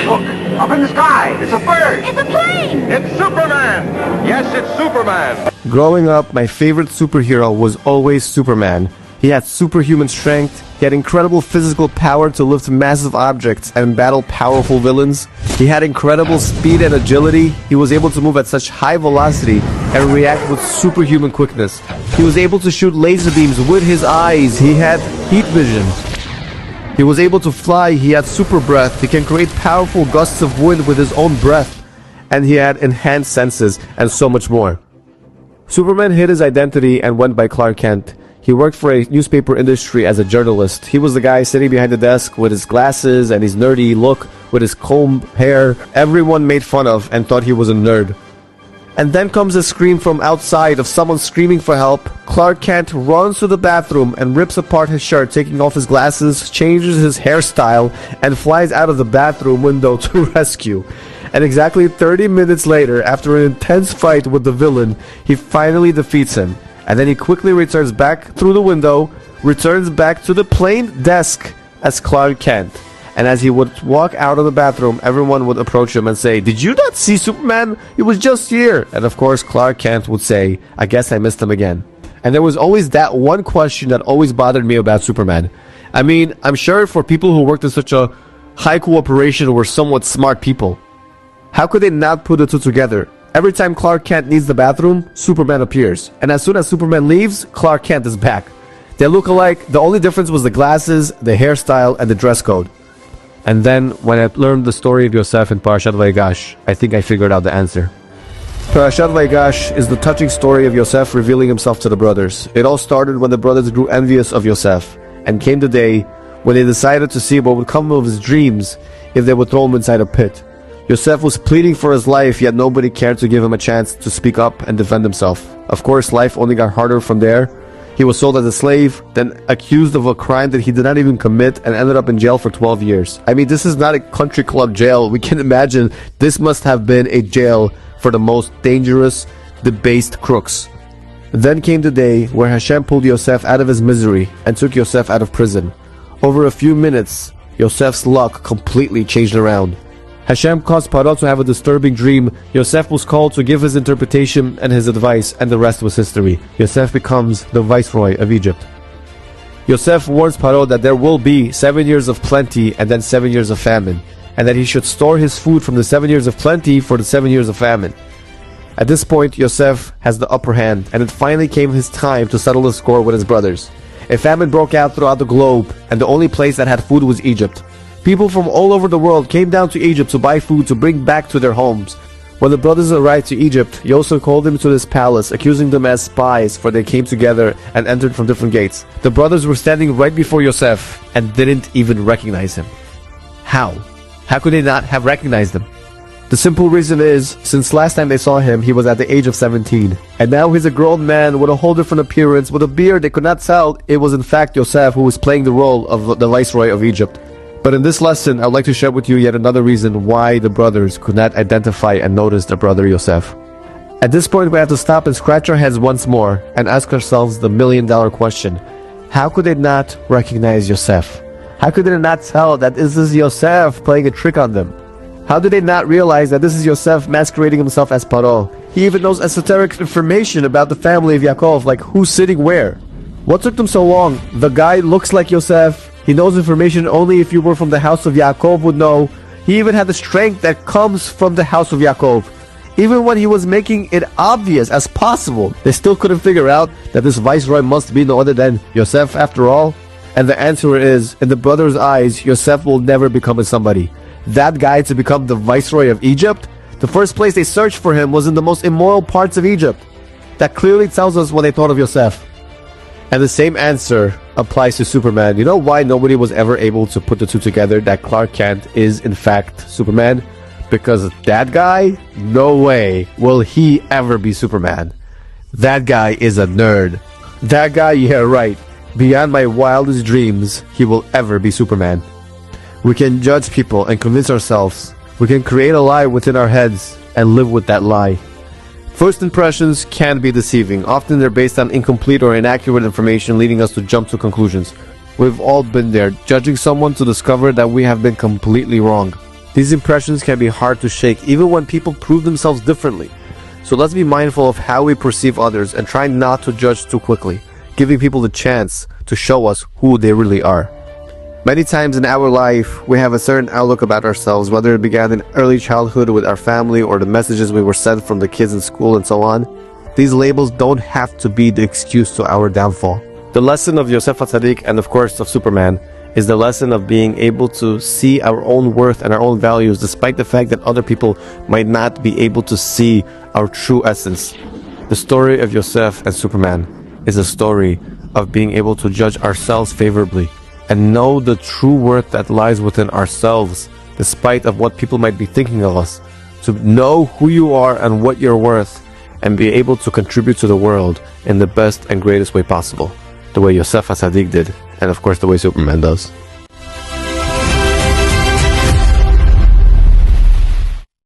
Look, up in the sky. It's a bird. It's a plane! It's Superman. Yes, it's Superman. Growing up, my favorite superhero was always Superman. He had superhuman strength, he had incredible physical power to lift massive objects and battle powerful villains. He had incredible speed and agility. He was able to move at such high velocity and react with superhuman quickness. He was able to shoot laser beams with his eyes. He had heat vision. He was able to fly. He had super breath. He can create powerful gusts of wind with his own breath. And he had enhanced senses and so much more. Superman hid his identity and went by Clark Kent. He worked for a newspaper industry as a journalist. He was the guy sitting behind the desk with his glasses and his nerdy look, with his comb hair. Everyone made fun of and thought he was a nerd. And then comes a scream from outside of someone screaming for help. Clark Kent runs to the bathroom and rips apart his shirt, taking off his glasses, changes his hairstyle, and flies out of the bathroom window to rescue. And exactly 30 minutes later, after an intense fight with the villain, he finally defeats him. And then he quickly returns back through the window, returns back to the plain desk as Clark Kent. And as he would walk out of the bathroom, everyone would approach him and say, "Did you not see Superman? He was just here." And of course, Clark Kent would say, "I guess I missed him again." And there was always that one question that always bothered me about Superman. I mean, I'm sure for people who worked in such a high cooperation were somewhat smart people. How could they not put the two together? Every time Clark Kent needs the bathroom, Superman appears. And as soon as Superman leaves, Clark Kent is back. They look alike. The only difference was the glasses, the hairstyle, and the dress code. And then, when I learned the story of Yosef in Parashat Vayigash, I think I figured out the answer. Parashat Vayigash is the touching story of Yosef revealing himself to the brothers. It all started when the brothers grew envious of Yosef, and came the day when they decided to see what would come of his dreams if they would throw him inside a pit. Yosef was pleading for his life, yet nobody cared to give him a chance to speak up and defend himself. Of course, life only got harder from there. He was sold as a slave, then accused of a crime that he did not even commit, and ended up in jail for 12 years. I mean, this is not a country club jail. We can imagine this must have been a jail for the most dangerous, debased crooks. Then came the day where Hashem pulled Yosef out of his misery and took Yosef out of prison. Over a few minutes, Yosef's luck completely changed around. Hashem caused Paro to have a disturbing dream. Yosef was called to give his interpretation and his advice, and the rest was history. Yosef becomes the viceroy of Egypt. Yosef warns Paro that there will be 7 years of plenty and then 7 years of famine, and that he should store his food from the 7 years of plenty for the 7 years of famine. At this point, Yosef has the upper hand, and it finally came his time to settle the score with his brothers. A famine broke out throughout the globe, and the only place that had food was Egypt. People from all over the world came down to Egypt to buy food to bring back to their homes. When the brothers arrived to Egypt, Yosef called them to his palace, accusing them as spies, for they came together and entered from different gates. The brothers were standing right before Yosef and didn't even recognize him. How? How could they not have recognized him? The simple reason is, since last time they saw him, he was at the age of 17. And now he's a grown man with a whole different appearance, with a beard. They could not tell it was in fact Yosef who was playing the role of the viceroy of Egypt. But in this lesson, I'd like to share with you yet another reason why the brothers could not identify and notice their brother Yosef. At this point, we have to stop and scratch our heads once more and ask ourselves the million-dollar question. How could they not recognize Yosef? How could they not tell that this is Yosef playing a trick on them? How did they not realize that this is Yosef masquerading himself as Paro? He even knows esoteric information about the family of Yaakov, like who's sitting where. What took them so long? The guy looks like Yosef. He knows information only if you were from the house of Yaakov would know. He even had the strength that comes from the house of Yaakov. Even when he was making it obvious as possible, they still couldn't figure out that this viceroy must be no other than Yosef after all. And the answer is, in the brothers' eyes, Yosef will never become a somebody. That guy to become the viceroy of Egypt? The first place they searched for him was in the most immoral parts of Egypt. That clearly tells us what they thought of Yosef. And the same answer applies to Superman. You know why nobody was ever able to put the two together, that Clark Kent is in fact Superman? Because that guy, no way will he ever be Superman. That guy is a nerd. That guy, yeah, right. Beyond my wildest dreams, he will ever be Superman. We can judge people and convince ourselves. We can create a lie within our heads and live with that lie. First impressions can be deceiving. Often they're based on incomplete or inaccurate information, leading us to jump to conclusions. We've all been there, judging someone to discover that we have been completely wrong. These impressions can be hard to shake even when people prove themselves differently. So let's be mindful of how we perceive others and try not to judge too quickly, giving people the chance to show us who they really are. Many times in our life, we have a certain outlook about ourselves, whether it began in early childhood with our family or the messages we were sent from the kids in school and so on. These labels don't have to be the excuse to our downfall. The lesson of Yosef Tzadik and of course of Superman is the lesson of being able to see our own worth and our own values despite the fact that other people might not be able to see our true essence. The story of Yosef and Superman is a story of being able to judge ourselves favorably and know the true worth that lies within ourselves despite of what people might be thinking of us. To know who you are and what you're worth and be able to contribute to the world in the best and greatest way possible. The way Yosef Tzadik did, and of course the way Superman does.